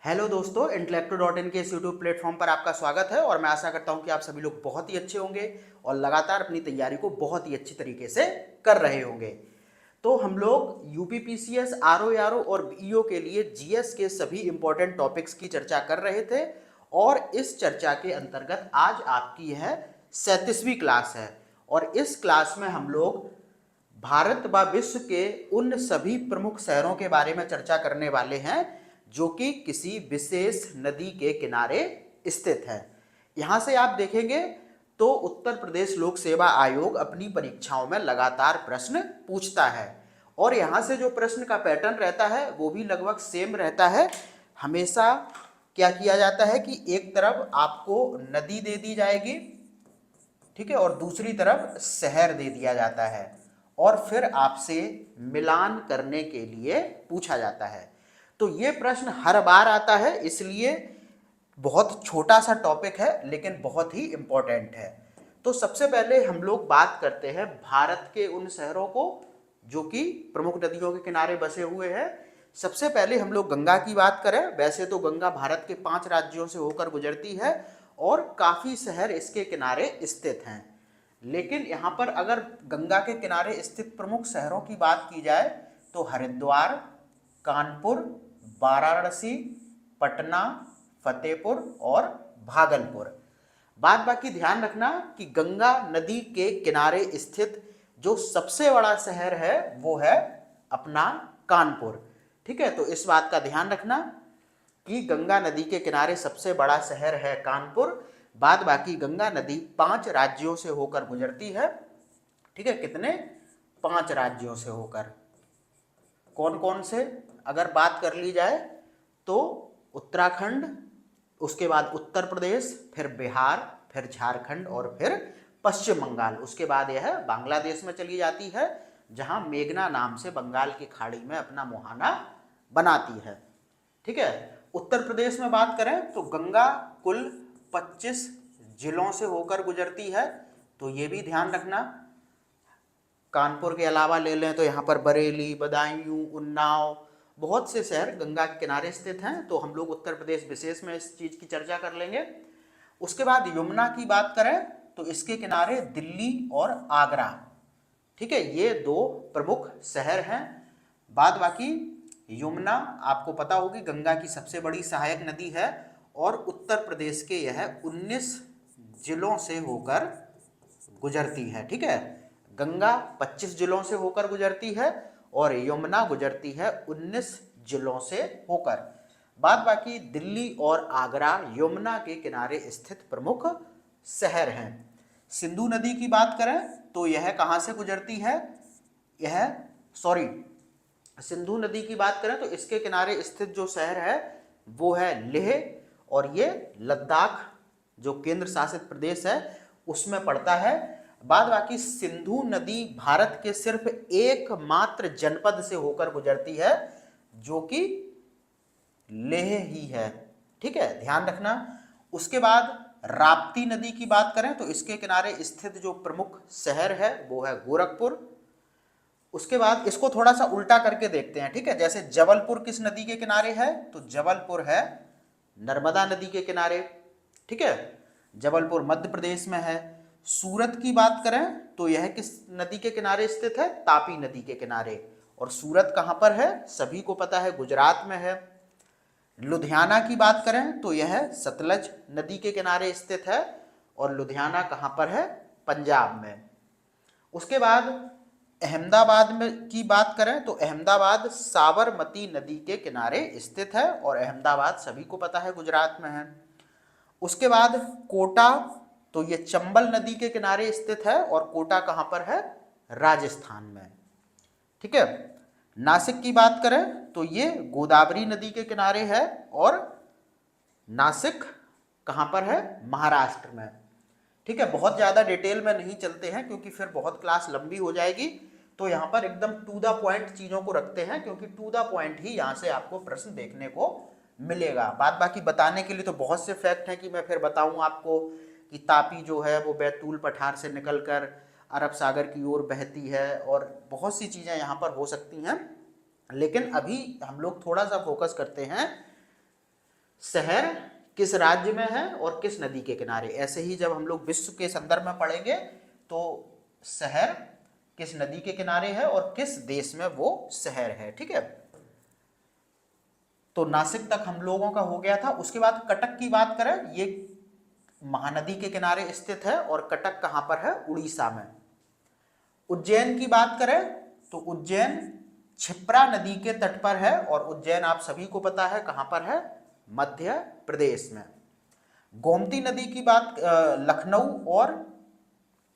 Hello दोस्तों, इंटेलेक्टो.इन के इस यूट्यूब प्लेटफॉर्म पर आपका स्वागत है और मैं आशा करता हूं कि आप सभी लोग बहुत ही अच्छे होंगे और लगातार अपनी तैयारी को बहुत ही अच्छी तरीके से कर रहे होंगे। तो हम लोग यूपीपीसीएस, आरओ और बीईओ के लिए जीएस के सभी इंपॉर्टेंट टॉपिक्स की चर्चा कर रहे थे और इस चर्चा के अंतर्गत आज आपकी यह 37वीं क्लास है और इस क्लास में हम लोग भारत व विश्व के उन सभी प्रमुख शहरों के बारे में चर्चा करने वाले हैं जो कि किसी विशेष नदी के किनारे स्थित है। यहां से आप देखेंगे तो उत्तर प्रदेश लोक सेवा आयोग अपनी परीक्षाओं में लगातार प्रश्न पूछता है और यहां से जो प्रश्न का पैटर्न रहता है वो भी लगभग सेम रहता है। हमेशा क्या किया जाता है कि एक तरफ आपको नदी दे दी जाएगी, ठीक है, और दूसरी तरफ शहर दे दिया जाता है और फिर आपसे मिलान करने के लिए पूछा जाता है। तो ये प्रश्न हर बार आता है, इसलिए बहुत छोटा सा टॉपिक है लेकिन बहुत ही इंपॉर्टेंट है। तो सबसे पहले हम लोग बात करते हैं भारत के उन शहरों को जो कि प्रमुख नदियों के किनारे बसे हुए हैं। सबसे पहले हम लोग गंगा की बात करें। वैसे तो गंगा भारत के 5 राज्यों से होकर गुजरती है और काफी शहर इसके किनारे स्थित हैं, लेकिन यहाँ पर अगर गंगा के किनारे स्थित प्रमुख शहरों की बात की जाए तो हरिद्वार, कानपुर, वाराणसी, पटना, फतेहपुर और भागलपुर। बात बाकी ध्यान रखना कि गंगा नदी के किनारे स्थित जो सबसे बड़ा शहर है वो है अपना कानपुर। ठीक है, तो इस बात का ध्यान रखना कि गंगा नदी के किनारे सबसे बड़ा शहर है कानपुर। बाद बाकी गंगा नदी 5 राज्यों से होकर गुजरती है। ठीक है, कितने? 5 राज्यों से होकर। कौन कौन से अगर बात कर ली जाए तो उत्तराखंड, उसके बाद उत्तर प्रदेश, फिर बिहार, फिर झारखंड और फिर पश्चिम बंगाल। उसके बाद यह बांग्लादेश में चली जाती है जहां मेघना नाम से बंगाल की खाड़ी में अपना मुहाना बनाती है। ठीक है, उत्तर प्रदेश में बात करें तो गंगा कुल 25 जिलों से होकर गुजरती है, तो ये भी ध्यान रखना। कानपुर के अलावा ले लें तो यहाँ पर बरेली, बदायूं, उन्नाव, बहुत से शहर गंगा के किनारे स्थित हैं, तो हम लोग उत्तर प्रदेश विशेष में इस चीज की चर्चा कर लेंगे। उसके बाद यमुना की बात करें तो इसके किनारे दिल्ली और आगरा, ठीक है, ये 2 प्रमुख शहर हैं। बाद बाकी यमुना आपको पता होगी गंगा की सबसे बड़ी सहायक नदी है और उत्तर प्रदेश के यह 19 जिलों से होकर गुजरती है। ठीक है, गंगा 25 जिलों से होकर गुजरती है और यमुना गुजरती है 19 जिलों से होकर। बाद बाकी दिल्ली और आगरा यमुना के किनारे स्थित प्रमुख शहर हैं। सिंधु नदी की बात करें तो यह कहां से गुजरती है? यह सॉरी सिंधु नदी की बात करें तो इसके किनारे स्थित जो शहर है वो है लेह और ये लद्दाख जो केंद्र शासित प्रदेश है उसमें पड़ता है। बाद बाकी सिंधु नदी भारत के सिर्फ एकमात्र जनपद से होकर गुजरती है जो कि लेह ही है। ठीक है, ध्यान रखना। उसके बाद राप्ती नदी की बात करें तो इसके किनारे स्थित जो प्रमुख शहर है वो है गोरखपुर। उसके बाद इसको थोड़ा सा उल्टा करके देखते हैं। ठीक है, जैसे जबलपुर किस नदी के किनारे है? तो जबलपुर है नर्मदा नदी के किनारे। ठीक है, जबलपुर मध्य प्रदेश में है। सूरत की बात करें तो यह किस नदी के किनारे स्थित है? तापी नदी के किनारे। और सूरत कहां पर है? सभी को पता है, गुजरात में है। लुधियाना की बात करें तो यह सतलज नदी के किनारे स्थित है और लुधियाना कहां पर है? पंजाब में। उसके बाद अहमदाबाद में की बात करें तो अहमदाबाद साबरमती नदी के किनारे स्थित है और अहमदाबाद सभी को पता है गुजरात में है। उसके बाद कोटा, तो ये चंबल नदी के किनारे स्थित है और कोटा कहां पर है? राजस्थान में। ठीक है, नासिक की बात करें तो ये गोदावरी नदी के किनारे है और नासिक कहां पर है? महाराष्ट्र में। ठीक है, बहुत ज़्यादा डिटेल में नहीं चलते हैं क्योंकि फिर बहुत क्लास लंबी हो जाएगी, तो यहाँ पर एकदम टू द पॉइंट चीज़ों को रखते हैं क्योंकि टू द पॉइंट ही यहाँ से आपको प्रश्न देखने को मिलेगा। बात बाकी बताने के लिए तो बहुत से फैक्ट हैं कि मैं फिर बताऊँ आपको कि तापी जो है वो बैतूल पठार से निकलकर अरब सागर की ओर बहती है और बहुत सी चीज़ें यहाँ पर हो सकती हैं, लेकिन अभी हम लोग थोड़ा सा फोकस करते हैं शहर किस राज्य में है और किस नदी के किनारे। ऐसे ही जब हम लोग विश्व के संदर्भ में पढ़ेंगे तो शहर किस नदी के किनारे है और किस देश में वो शहर है। ठीक है, तो नासिक तक हम लोगों का हो गया था। उसके बाद कटक की बात करें, ये महानदी के किनारे स्थित है और कटक कहां पर है, उड़ीसा में। उज्जैन की बात करें तो उज्जैन क्षिप्रा नदी के तट पर है और उज्जैन आप सभी को पता है कहां पर है, मध्य प्रदेश में। गोमती नदी की बात, लखनऊ और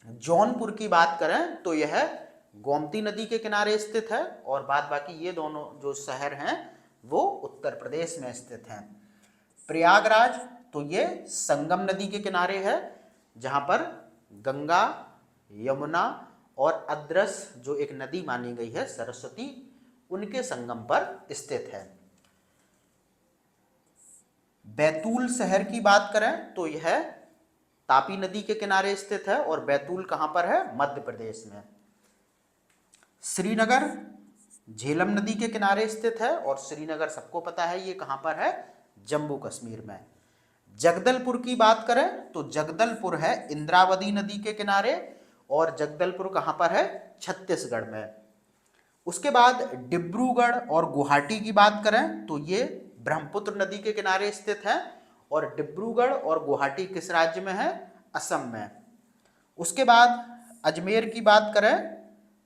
जौनपुर की बात करें तो यह गोमती नदी के किनारे स्थित है और बाद बाकी ये दोनों जो शहर हैं वो उत्तर प्रदेश में स्थित हैं। प्रयागराज तो ये संगम नदी के किनारे है जहां पर गंगा, यमुना और अद्रस जो एक नदी मानी गई है सरस्वती, उनके संगम पर स्थित है। बैतूल शहर की बात करें तो यह तापी नदी के किनारे स्थित है और बैतूल कहां पर है, मध्य प्रदेश में। श्रीनगर झेलम नदी के किनारे स्थित है और श्रीनगर सबको पता है ये कहां पर है, जम्मू कश्मीर में। जगदलपुर की बात करें तो जगदलपुर है इंद्रावती नदी के किनारे और जगदलपुर कहां पर है, छत्तीसगढ़ में। उसके बाद डिब्रूगढ़ और गुवाहाटी की बात करें तो ये ब्रह्मपुत्र नदी के किनारे स्थित है और डिब्रूगढ़ और गुवाहाटी किस राज्य में है, असम में। उसके बाद अजमेर की बात करें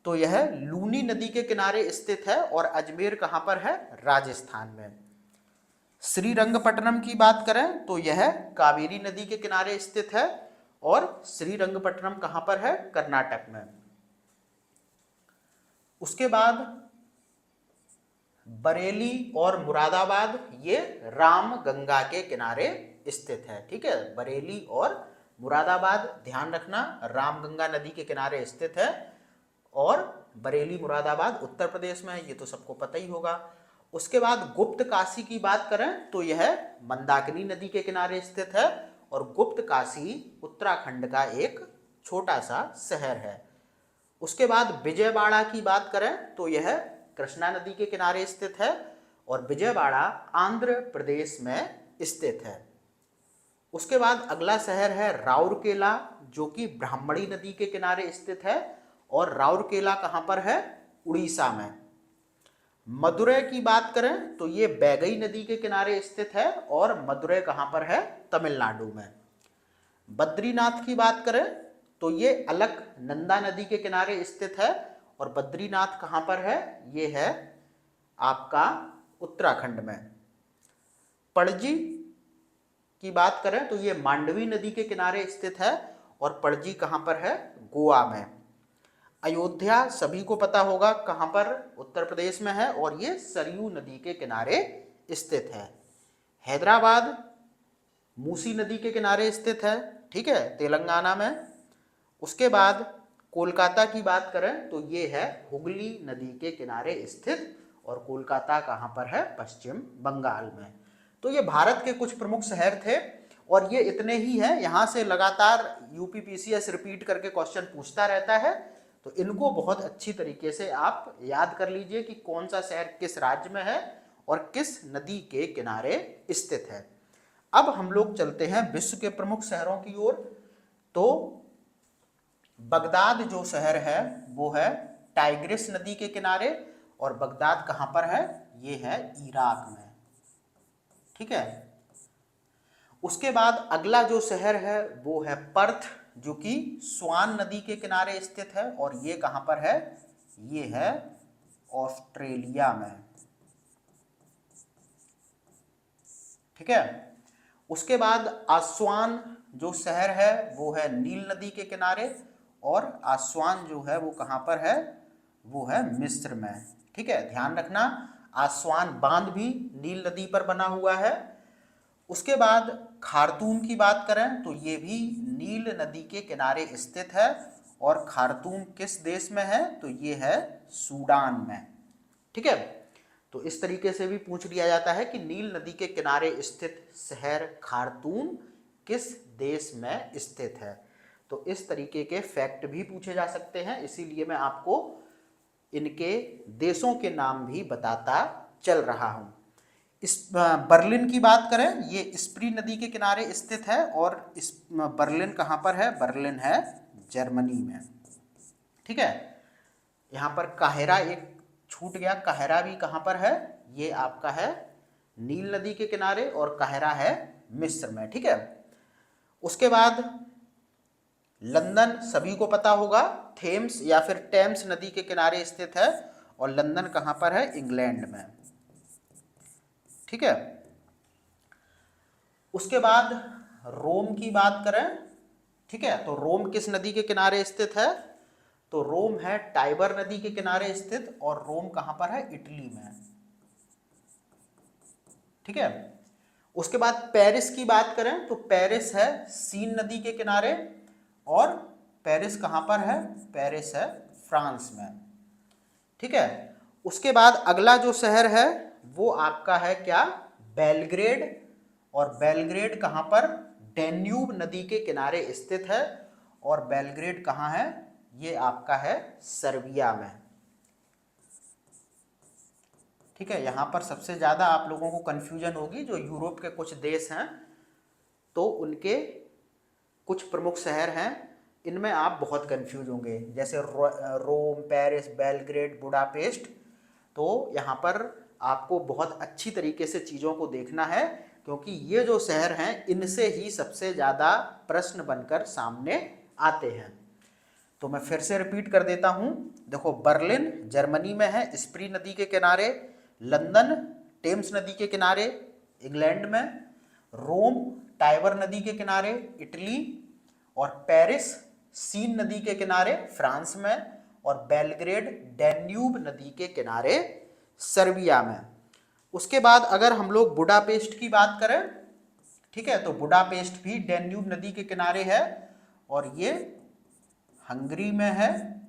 तो यह लूनी नदी के किनारे स्थित है और अजमेर कहां पर है, राजस्थान में। श्रीरंगपट्टनम की बात करें तो यह कावेरी नदी के किनारे स्थित है और श्रीरंगपट्टनम कहां पर है, कर्नाटक में। उसके बाद बरेली और मुरादाबाद ये राम गंगा के किनारे स्थित है। ठीक है, बरेली और मुरादाबाद ध्यान रखना राम गंगा नदी के किनारे स्थित है और बरेली मुरादाबाद उत्तर प्रदेश में है, ये तो सबको पता ही होगा। उसके बाद गुप्त काशी की बात करें तो यह मंदाकिनी नदी के किनारे स्थित है और गुप्त काशी उत्तराखंड का एक छोटा सा शहर है। उसके बाद विजयवाड़ा की बात करें तो यह कृष्णा नदी के किनारे स्थित है और विजयवाड़ा आंध्र प्रदेश में स्थित है। उसके बाद अगला शहर है राउरकेला जो कि ब्राह्मणी नदी के किनारे स्थित है और राउरकेला कहां पर है, उड़ीसा में। मदुरै की बात करें तो ये बैगई नदी के किनारे स्थित है और मदुरै कहां पर है, तमिलनाडु में। बद्रीनाथ की बात करें तो ये अलकनंदा नदी के किनारे स्थित है और बद्रीनाथ कहां पर है, ये है आपका उत्तराखंड में। पणजी की बात करें तो ये मांडवी नदी के किनारे स्थित है और पणजी कहां पर है, गोवा में। अयोध्या सभी को पता होगा कहां पर, उत्तर प्रदेश में है और ये सरयू नदी के किनारे स्थित है। हैदराबाद मूसी नदी के किनारे स्थित है, ठीक है, तेलंगाना में। उसके बाद कोलकाता की बात करें तो ये है हुगली नदी के किनारे स्थित और कोलकाता कहां पर है, पश्चिम बंगाल में। तो ये भारत के कुछ प्रमुख शहर थे और ये इतने ही हैं। यहाँ से लगातार यूपीपीसीएस रिपीट करके क्वेश्चन पूछता रहता है, तो इनको बहुत अच्छी तरीके से आप याद कर लीजिए कि कौन सा शहर किस राज्य में है और किस नदी के किनारे स्थित है। अब हम लोग चलते हैं विश्व के प्रमुख शहरों की ओर। तो बगदाद जो शहर है वो है टाइग्रिस नदी के किनारे और बगदाद कहां पर है, ये है इराक में। ठीक है, उसके बाद अगला जो शहर है वो है पर्थ जो कि स्वान नदी के किनारे स्थित है और ये कहां पर है, ये है ऑस्ट्रेलिया में। ठीक है, उसके बाद आस्वान जो शहर है वो है नील नदी के किनारे और आस्वान जो है वो कहां पर है, वो है मिस्र में। ठीक है, ध्यान रखना आस्वान बांध भी नील नदी पर बना हुआ है। उसके बाद खार्तूम की बात करें तो ये भी नील नदी के किनारे स्थित है और खार्तूम किस देश में है, तो ये है सूडान में। ठीक है, तो इस तरीके से भी पूछ लिया जाता है कि नील नदी के किनारे स्थित शहर खार्तूम किस देश में स्थित है। तो इस तरीके के फैक्ट भी पूछे जा सकते हैं, इसीलिए मैं आपको इनके देशों के नाम भी बताता चल रहा हूं। इस बर्लिन की बात करें, ये स्प्री नदी के किनारे स्थित है। और इस बर्लिन कहाँ पर है? बर्लिन है जर्मनी में। ठीक है, यहाँ पर काहिरा एक छूट गया, काहिरा भी कहाँ पर है? ये आपका है नील नदी के किनारे, और काहिरा है मिस्र में। ठीक है, उसके बाद लंदन सभी को पता होगा, थेम्स या फिर टेम्स नदी के किनारे स्थित है। और लंदन कहाँ पर है? इंग्लैंड में। ठीक है, उसके बाद रोम की बात करें, ठीक है, तो रोम किस नदी के किनारे स्थित है? तो रोम है टाइबर नदी के किनारे स्थित, और रोम कहाँ पर है? इटली में। ठीक है, उसके बाद पेरिस की बात करें तो पेरिस है सीन नदी के किनारे, और पेरिस कहाँ पर है? पेरिस है फ्रांस में। ठीक है, उसके बाद अगला जो शहर है वो आपका है क्या? बेलग्रेड। और बेलग्रेड कहाँ पर? डेन्यूब नदी के किनारे स्थित है। और बेलग्रेड कहाँ है? ये आपका है सर्बिया में। ठीक है, यहाँ पर सबसे ज़्यादा आप लोगों को कन्फ्यूजन होगी, जो यूरोप के कुछ देश हैं तो उनके कुछ प्रमुख शहर हैं, इनमें आप बहुत कंफ्यूज होंगे, जैसे रोम, पेरिस, बेलग्रेड, बुडापेस्ट। तो यहाँ पर आपको बहुत अच्छी तरीके से चीज़ों को देखना है, क्योंकि ये जो शहर हैं इनसे ही सबसे ज़्यादा प्रश्न बनकर सामने आते हैं। तो मैं फिर से रिपीट कर देता हूँ। देखो, बर्लिन जर्मनी में है स्प्री नदी के किनारे, लंदन टेम्स नदी के किनारे इंग्लैंड में, रोम टाइबर नदी के किनारे इटली, और पेरिस सीन नदी के किनारे फ्रांस में, और बेलग्रेड डैन्यूब नदी के किनारे सर्बिया में। उसके बाद अगर हम लोग बुडापेस्ट की बात करें, ठीक है, तो बुडापेस्ट भी डैन्यूब नदी के किनारे है, और ये हंगरी में है।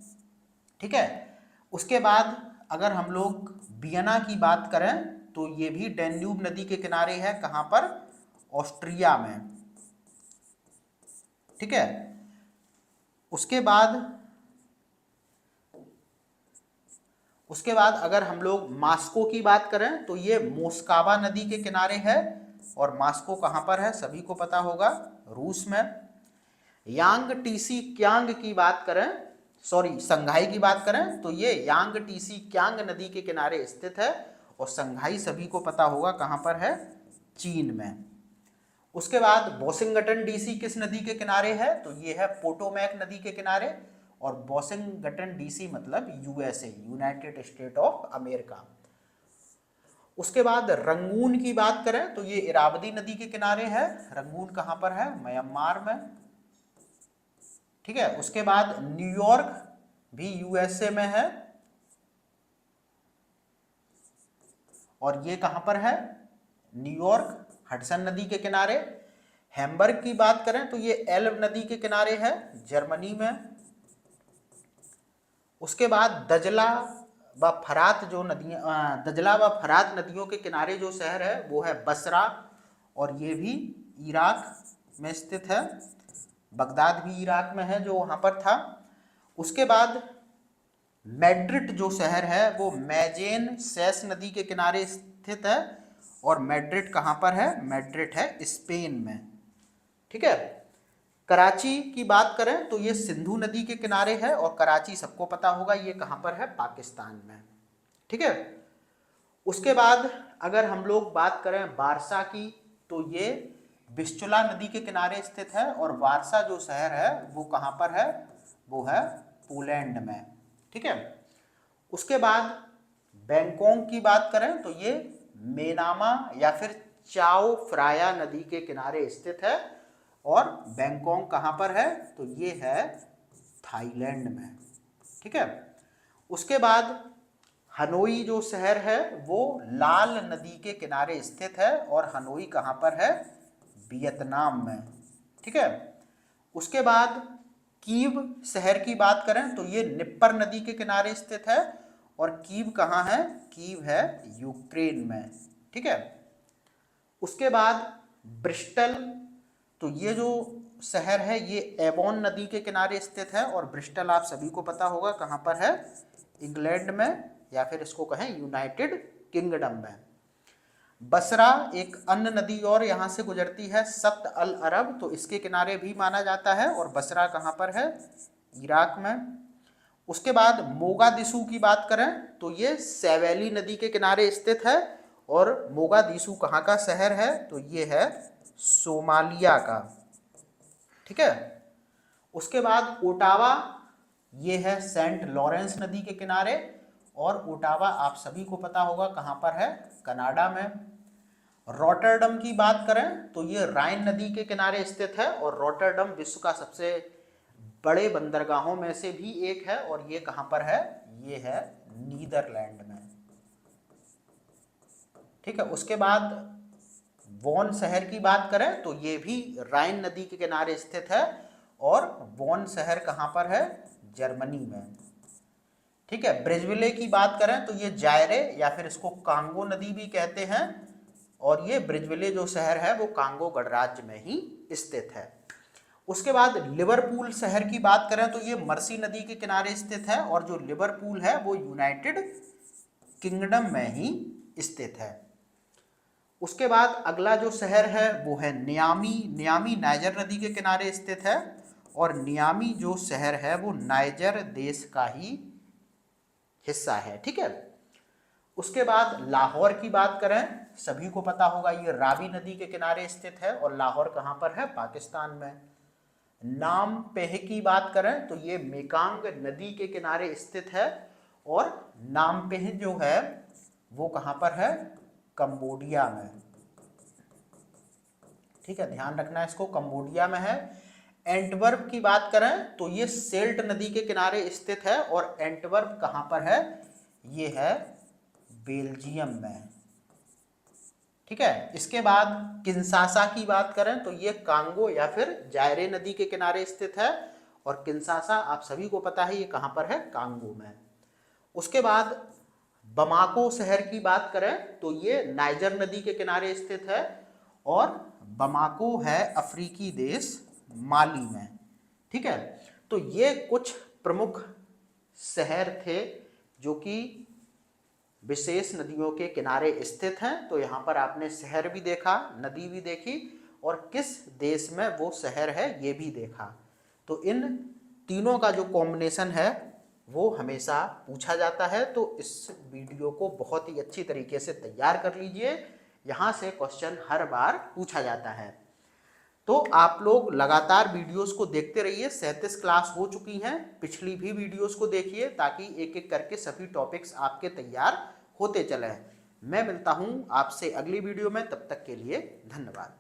ठीक है, उसके बाद अगर हम लोग वियना की बात करें तो ये भी डैन्यूब नदी के किनारे है, कहाँ पर? ऑस्ट्रिया में। ठीक है, उसके बाद अगर हम लोग मास्को की बात करें तो ये मोस्कावा नदी के किनारे है, और मास्को कहाँ पर है? सभी को पता होगा, रूस में। यांग टीसी क्यांग की बात करें, सॉरी संघाई की बात करें तो ये यांग टीसी क्यांग नदी के किनारे स्थित है, और संघाई सभी को पता होगा कहाँ पर है? चीन में। उसके बाद बोसिंगटन डीसी किस नदी के किनारे है? तो ये है पोटोमैक नदी के किनारे, और बोसिंगटन डीसी मतलब USA, United state of America. उसके बाद रंगून की बात करें तो ये इरावदी नदी के किनारे है, रंगून कहाँ पर है? म्यांमार में। ठीक है, उसके बाद न्यूयॉर्क भी यूएसए में है, और ये कहाँ पर है? न्यूयॉर्क हडसन नदी के किनारे। हैम्बर्ग की बात करें तो ये एल्ब नदी के किनारे है, जर्मनी में। उसके बाद दजला व फरात जो नदियाँ, दजला व फरात नदियों के किनारे जो शहर है वो है बसरा, और ये भी इराक में स्थित है। बगदाद भी इराक में है जो वहाँ पर था। उसके बाद मैड्रिड जो शहर है वो मैजेन सेस नदी के किनारे स्थित है, और मैड्रिड कहाँ पर है? मैड्रिड है स्पेन में। ठीक है, कराची की बात करें तो ये सिंधु नदी के किनारे है, और कराची सबको पता होगा ये कहाँ पर है? पाकिस्तान में। ठीक है, उसके बाद अगर हम लोग बात करें वारसा की तो ये विस्चुला नदी के किनारे स्थित है, और वारसा जो शहर है वो कहाँ पर है? वो है पोलैंड में। ठीक है, उसके बाद बैंकॉक की बात करें तो ये मेनामा या फिर चाओ फ्राया नदी के किनारे स्थित है, और बैंकॉक कहाँ पर है? तो ये है थाईलैंड में। ठीक है, उसके बाद हनोई जो शहर है वो लाल नदी के किनारे स्थित है, और हनोई कहाँ पर है? वियतनाम में। ठीक है, उसके बाद कीव शहर की बात करें तो ये निप्पर नदी के किनारे स्थित है, और कीव कहाँ है? कीव है यूक्रेन में। ठीक है, उसके बाद ब्रिस्टल, तो ये जो शहर है ये एवोन नदी के किनारे स्थित है, और ब्रिस्टल आप सभी को पता होगा कहाँ पर है? इंग्लैंड में, या फिर इसको कहें यूनाइटेड किंगडम में। बसरा एक अन्य नदी और यहाँ से गुजरती है, सत्त अल अरब, तो इसके किनारे भी माना जाता है। और बसरा कहाँ पर है? इराक में। उसके बाद मोगादिशु की बात करें तो ये सैवेली नदी के किनारे स्थित है। और मोगादिशु कहाँ का शहर है? तो ये है सोमालिया का। ठीक है। उसके बाद ओटावा, ये है सेंट लॉरेंस नदी के किनारे। और ओटावा आप सभी को पता होगा कहाँ पर है? कनाडा में। रॉटरडम की बात करें तो ये राइन नदी के किनारे स्थित है। और रॉटरडम विश्व का सबसे बड़े बंदरगाहों में से भी एक है। और ये कहाँ पर है? ये है नीदरलैंड में। ठीक है। उसके बाद वॉन शहर की बात करें तो ये भी राइन नदी के किनारे स्थित है। और वॉन शहर कहाँ पर है? जर्मनी में। ठीक है। ब्रिजविले की बात करें तो ये जायरे या फिर इसको कांगो नदी भी कहते हैं। और ये ब्रिजविले जो शहर है वो कांगो गणराज्य में ही स्थित है। उसके बाद लिवरपूल शहर की बात करें तो ये मर्सी नदी के किनारे स्थित है। और जो लिवरपूल है वो यूनाइटेड किंगडम में ही स्थित है। उसके बाद अगला जो शहर है वो है नियामी। नियामी नाइजर नदी के किनारे स्थित है। और नियामी जो शहर है वो नाइजर देश का ही हिस्सा है। ठीक है। उसके बाद लाहौर की बात करें, सभी को पता होगा ये रावी नदी के किनारे स्थित है। और लाहौर कहाँ पर है? पाकिस्तान में। नामपेह की बात करें तो ये मेकांग नदी के किनारे स्थित है। और नामपेह जो है वो कहाँ पर है? कंबोडिया में। ठीक है, ध्यान रखना इसको, कंबोडिया में है। एंटवर्प की बात करें तो ये सेल्ट नदी के किनारे स्थित है। और एंटवर्प कहाँ पर है? ये है बेल्जियम में। ठीक है। इसके बाद किंशासा की बात करें तो ये कांगो या फिर जायरे नदी के किनारे स्थित है। और किंशासा आप सभी को पता है ये कहाँ पर है? कांगो में। उसके बाद बमाको शहर की बात करें तो ये नाइजर नदी के किनारे स्थित है। और बमाको है अफ्रीकी देश माली में। ठीक है। तो ये कुछ प्रमुख शहर थे जो कि विशेष नदियों के किनारे स्थित हैं। तो यहाँ पर आपने शहर भी देखा, नदी भी देखी, और किस देश में वो शहर है ये भी देखा। तो इन तीनों का जो कॉम्बिनेशन है वो हमेशा पूछा जाता है। तो इस वीडियो को बहुत ही अच्छी तरीके से तैयार कर लीजिए, यहाँ से क्वेश्चन हर बार पूछा जाता है। तो आप लोग लगातार वीडियोस को देखते रहिए। 37 क्लास हो चुकी हैं, पिछली भी वीडियोस को देखिए ताकि एक एक करके सभी टॉपिक्स आपके तैयार होते चले। मैं मिलता हूं आपसे अगली वीडियो में, तब तक के लिए धन्यवाद।